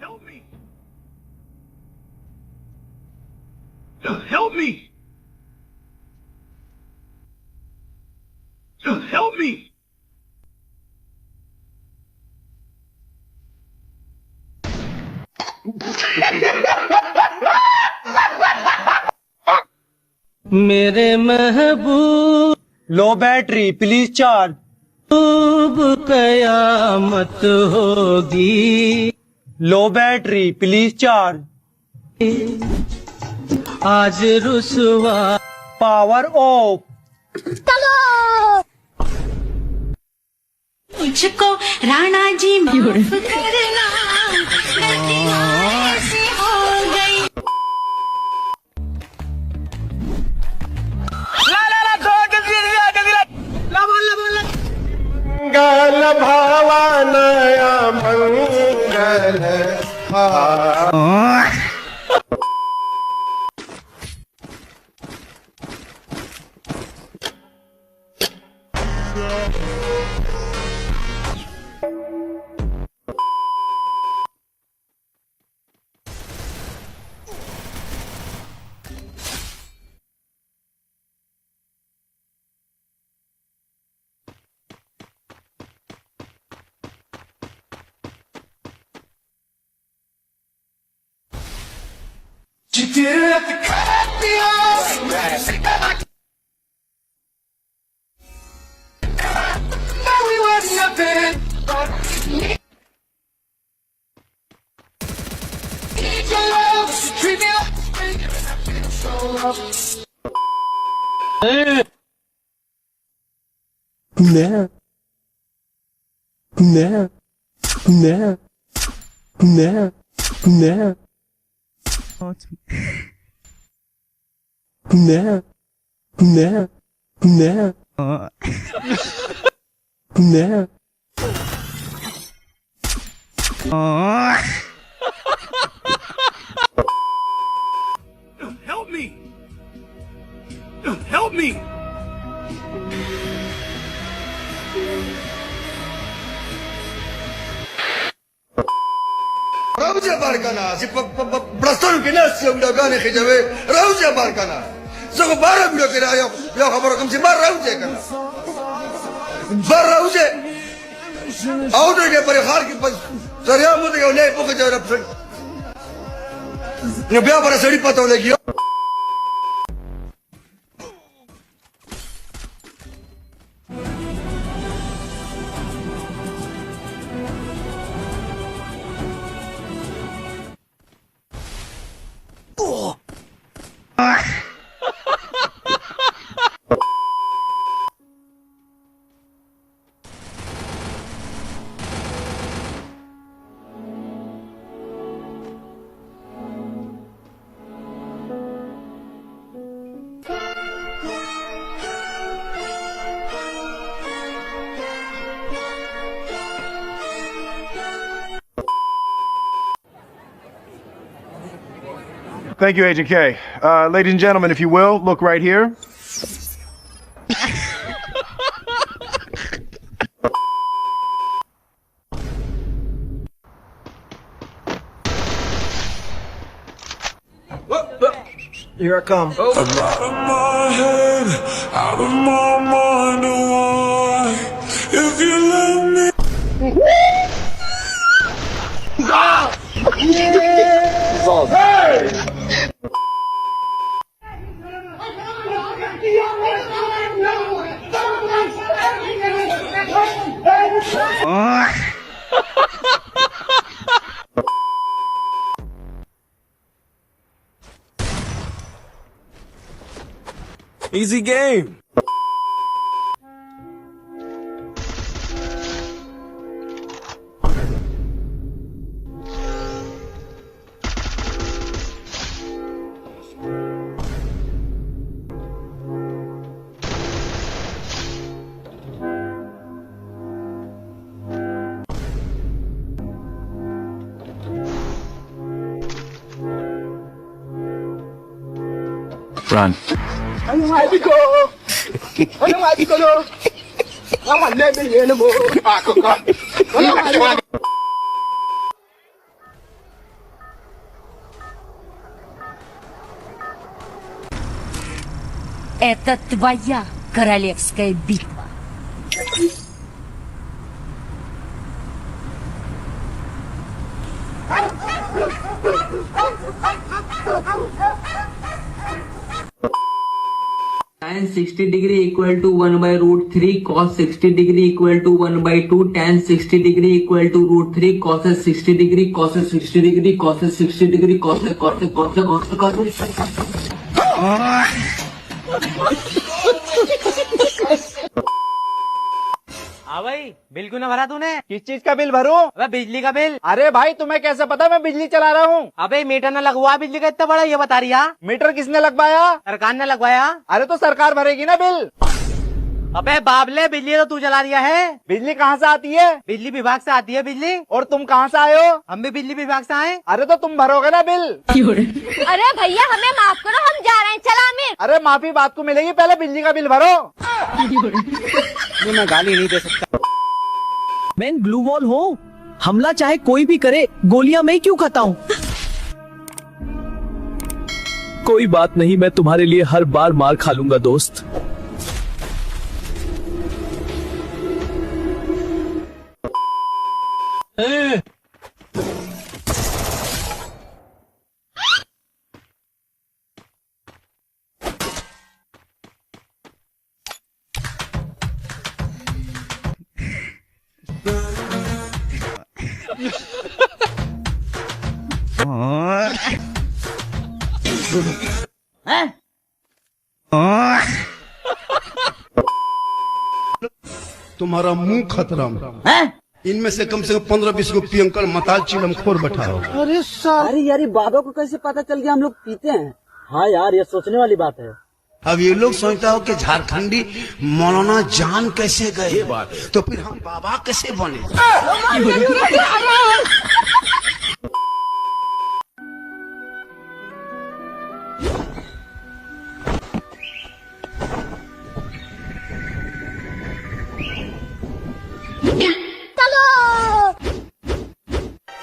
Help me! Help me! Help me! मेरे महबूब लो battery please charge. कयामत होगी, लो battery please charge. आज रुसवा power of. मुझको राणा जी माफ करना, गलतियां ऐसी हो गई। मंगल भावनया मंगल You didn't have to cut me off. Now we were nothing but need your love. Treat me like I've been so rough. No. No. No. No. No. No. No. No. No. Help me! Help me! Rauja barkana, si praston kena si udah gane khijawe, rauja barkana. So bara video kira ya khabar kam si bar rauja kana. Bar rauja. Auto ke par khar ki pas sariya mud ke ne pok jara psan. Ne bya bara sadi pata lagi. Thank you, Agent K. Ladies and gentlemen, if you will, look right here. Here I come. Out of my head, out of my mind, why? If you love me. easy game. Run. Это твоя королевская битва. Tan 60 degree equal to 1 by root 3 cos 60 degree equal to 1 by 2 tan 60 degree equal to root 3 cos 60 degree cos 60 degree cos 60 degree cos हाँ भाई, bill क्यों ना भरा तूने? किस चीज का bill भरूं? अबे बिजली का बिल। अरे भाई तुम्हें कैसे पता मैं बिजली चला रहा हूँ? अबे मीटर न लगवा बिजली का इतना बड़ा, ये बता रही है। मीटर किसने लगवाया? सरकार ने लगवाया। अरे तो सरकार भरेगी ना बिल। अबे बाबले, बिजली तो तू चला रिया है। बिजली कहाँ से आती है? बिजली विभाग से आती है बिजली। और तुम कहाँ से आए हो? हम भी बिजली विभाग से आए। अरे तो तुम भरोगे ना बिल। अरे भैया हमें माफ करो, हम जा रहे हैं, चला आमिर। अरे माफी बात को मिलेगी, पहले बिजली का बिल भरो। मैं गाली नहीं दे सकता। मैं ग्लू वॉल हूँ, हमला चाहे कोई भी करे, गोलियां मैं क्यों खाता हूँ? कोई बात नहीं, मैं तुम्हारे लिए हर बार मार खा लूंगा दोस्त। तुम्हारा मुंह खतरा में। इनमें से कम 15-20 को पियंकर मताल चिलम खोर बैठा हो। अरे यार बाबा को कैसे पता चल गया हम लोग पीते हैं? हाँ यार ये सोचने वाली बात है। अब ये लोग सोचता हो कि झारखंडी मौलाना जान कैसे गए, तो फिर हम बाबा कैसे बने?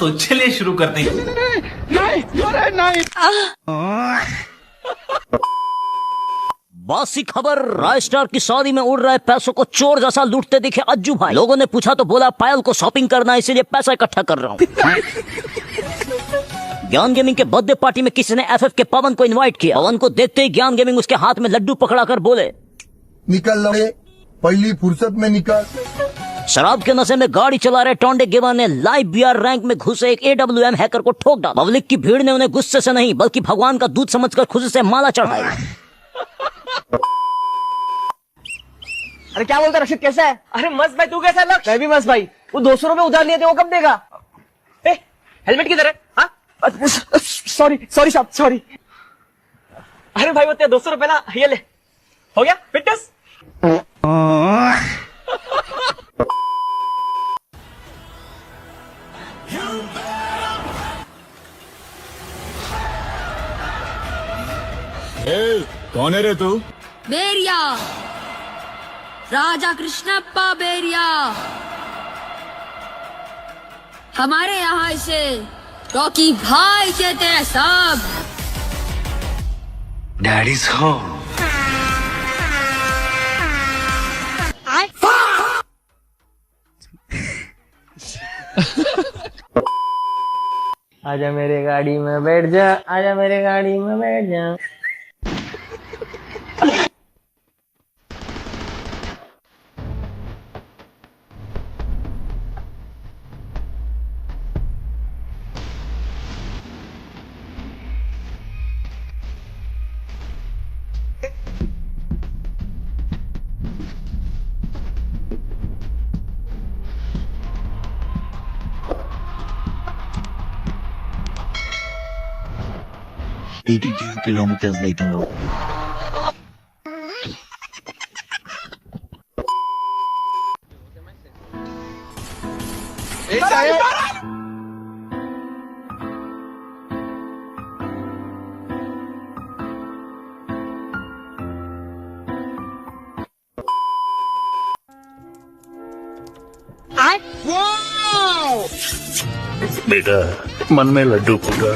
तो चलिए शुरू करते हैं। बासी खबर, राजस्टार की शादी में उड़ रहे पैसों को चोर जैसा लूटते दिखे अज्जू भाई। लोगों ने पूछा तो बोला पायल को शॉपिंग करना है, इसीलिए पैसा इकट्ठा कर रहा हूँ। ज्ञान गेमिंग के बर्थडे पार्टी में किसी ने एफएफ के पवन को इनवाइट किया। पवन को देखते ही ज्ञान गेमिंग उसके हाथ में लड्डू पकड़ाकर बोले, निकल लड़े, पहली फुर्सत में निकल। शराब के नशे में गाड़ी चला रहे टोंडे गेवा ने लाइव बीआर रैंक में घुसे एक AWM हैकर को ठोक डाला। पब्लिक की भीड़ ने उन्हें गुस्से से नहीं बल्कि भगवान का दूध समझकर खुशी से माला चढ़ाई। अरे क्या बोलता रशीद, कैसा है? अरे मस्त भाई, तू कैसा लग? मैं भी मस्त भाई। वो 200 रुपए उधार लिए थे, वो कब देगा? हेलमेट किधर है? हाँ? सॉरी साहब, सॉरी। अरे भाई वो तेरे 200 रुपए ना, ये ले। हो गया फिटनेस? कौन है रे तू? बेरिया, राजा कृष्णप्पा बेरिया। हमारे यहाँ इसे रॉकी भाई कहते हैं सब। Daddies home. आजा मेरे गाड़ी में बैठ जा, आजा मेरे गाड़ी में बैठ जा। किलोमीटर लेकर बेटा मन में लड्डू फूटा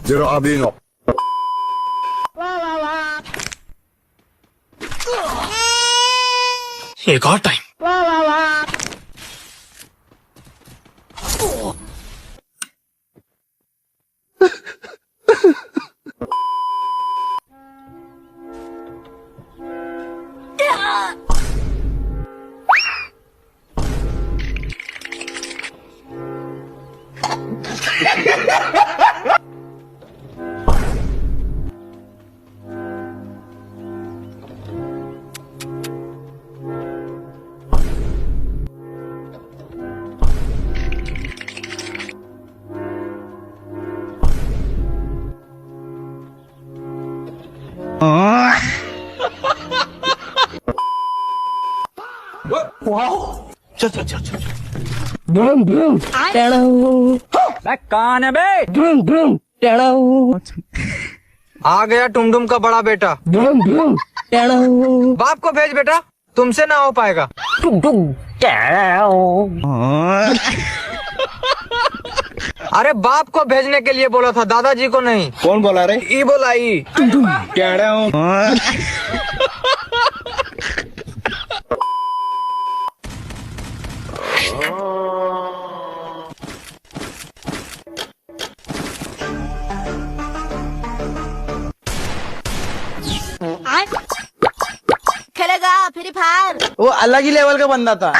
Zero Abino. एक और टाइम। चल चल चल चल कौन है बे? आ गया टुमडुम का बड़ा बेटा। बाप को भेज बेटा, तुमसे ना हो पाएगा। अरे बाप को भेजने के लिए बोला था, दादाजी को नहीं। कौन बोला रे? ई बोला ई। खेलेगा फ्री फायर? वो अलग ही लेवल का बंदा था।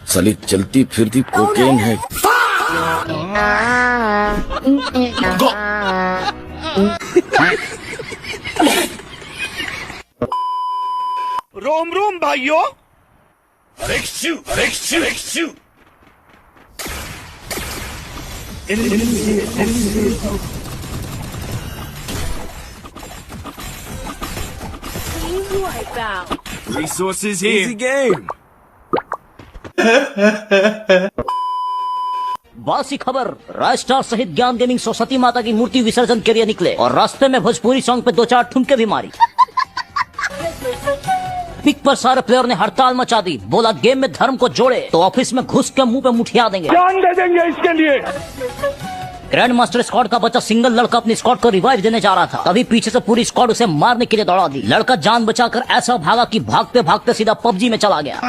साली चलती फिरती कोकेन है। रोम रोम भाइयों। रेक्सू रेक्सू रेक्सू Resources here. Easy game. बासी खबर, राजस्टार सहित ज्ञान गेमिंग सरस्वती माता की मूर्ति विसर्जन के लिए निकले और रास्ते में भोजपुरी सॉन्ग पे 2-4 ठुमके भी मारी। पिक पर सारे प्लेयर ने हड़ताल मचा दी, बोला गेम में धर्म को जोड़े तो ऑफिस में घुस के मुंह पे मुठिया देंगे। जान दे देंगे इसके लिए। ग्रैंड मास्टर स्क्वाड का बच्चा सिंगल लड़का अपनी स्क्वाड को रिवाइव देने जा रहा था, तभी पीछे से पूरी स्क्वाड उसे मारने के लिए दौड़ा दी। लड़का जान बचाकर ऐसा भागा कि भागते भागते सीधा पबजी में चला गया।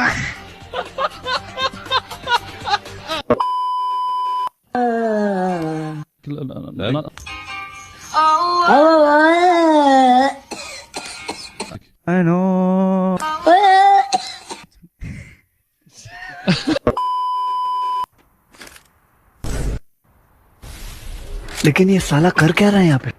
I know. लेकिन ये साला कर क्या रहा है यहाँ पे?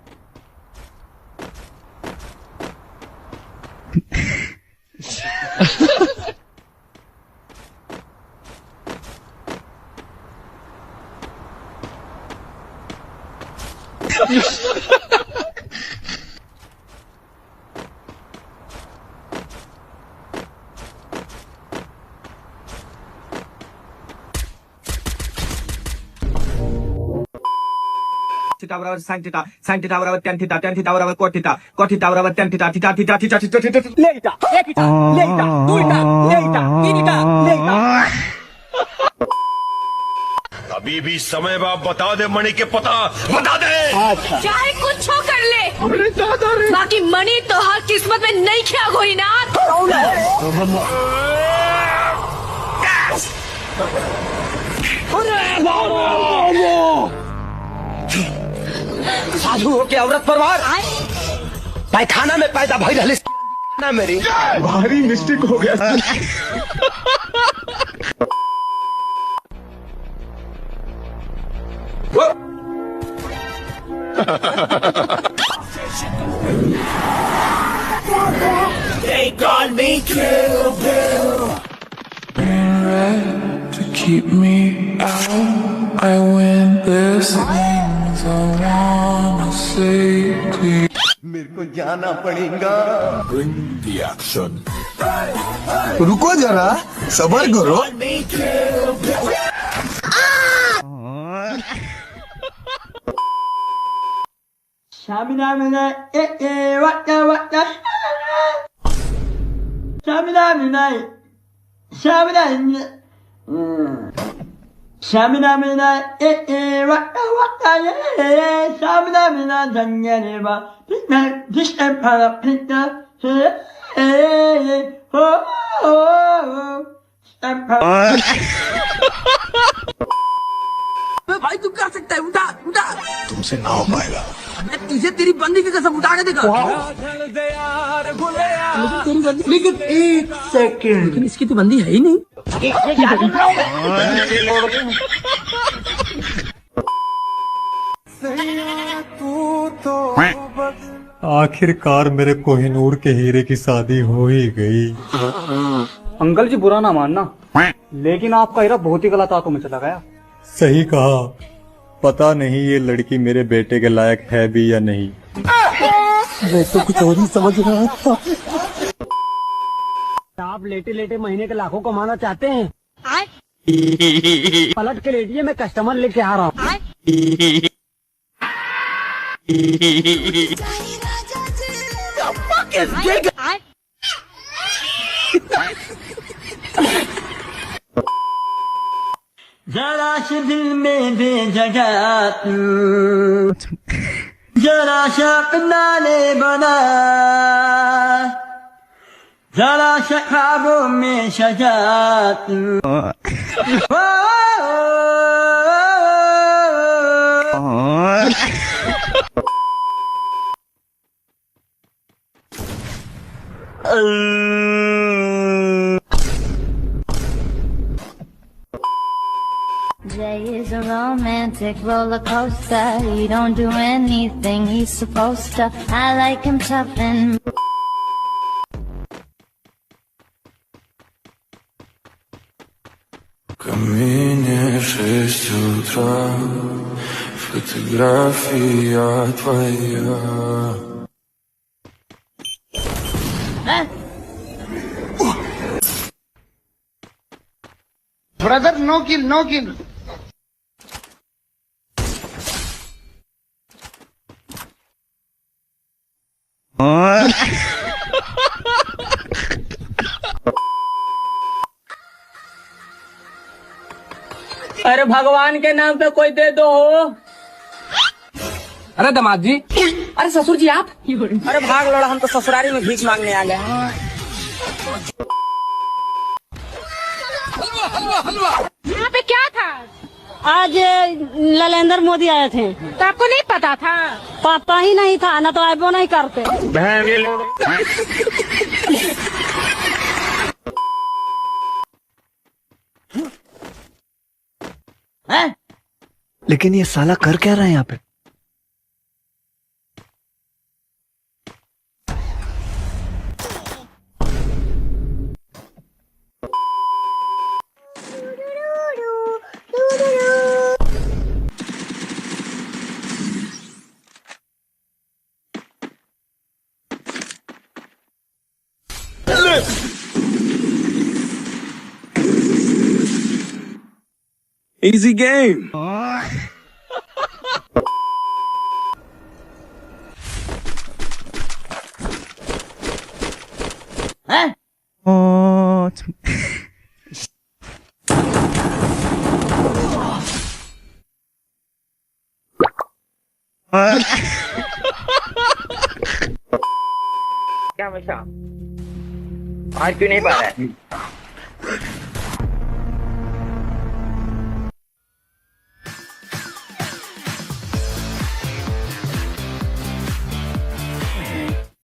थीटा बराबर sin थीटा, sin थीटा बराबर tan थीटा, tan थीटा बराबर cot थीटा, cot थीटा बराबर tan theta, theta theta theta theta theta ले थीटा, एक थीटा, ले थीटा, दो थीटा, ले थीटा, तीन थीटा, ले थीटा। अभी भी समय बाप बता दे मणि के पता बता दे। चाहे कुछ हो कर ले, बाकी मणि तो हर किस्मत में नहीं क्या गोई ना। साधु हो के औरत परवार पैखाना में पैदा भई रहले ना मेरी भारी मिस्टेक हो गया। They call me Kill Bill. To keep me out, I win. There's things I wanna say to you. मेरे को जाना पड़ेगा। Bring the action. रुको जरा, सबर करो। Shamina mina waka waka. Shamina mina. Shamina mina. Shamina mina waka waka. Shamina mina dangane ba. Pishna para pishna. भाई तू कर सकता है, उठा उठा। तुमसे ना हो पाएगा। मैं तुझे तेरी बंदी की कसम उठा के देखा। लेकिन एक सेकंड, लेकिन इसकी तो बंदी है ही नहीं। आखिरकार मेरे कोहिनूर के हीरे की शादी हो ही गई। अंकल जी बुरा ना मानना, लेकिन आपका हीरा बहुत ही गलत हाथों में चला गया। सही कहा, पता नहीं ये लड़की मेरे बेटे के लायक है भी या नहीं। मैं तो कुछ और ही समझ रहा था। आप लेटे लेटे महीने के लाखों कमाना चाहते हैं? पलट के लेटिए, मैं कस्टमर लेके आ रहा हूँ। जरा सा दिल में दे जगह तू, जरा सा किनारे बना, जरा सा ख्वाबों में सजा तू। Jay is a romantic roller coaster. He don't do anything he's supposed to. I like him tough and Камине 6 утра, фотография твоя. Brother know kill, know kill. अरे भगवान के नाम पे कोई दे दो। अरे दामाद जी, अरे ससुर जी आप? अरे भाग लड़ा, हम तो ससुरारी में भीख मांगने आ गए। यहाँ पे क्या था? आज ललेंद्र मोदी आए थे। तो आपको नहीं पता था? पता ही नहीं था, ना तो आइबो नहीं करते। लेकिन ये साला कर क्या रहा है यहाँ पे? Easy game. हैं? क्या हमेशा आज क्यों नहीं पा रहा है?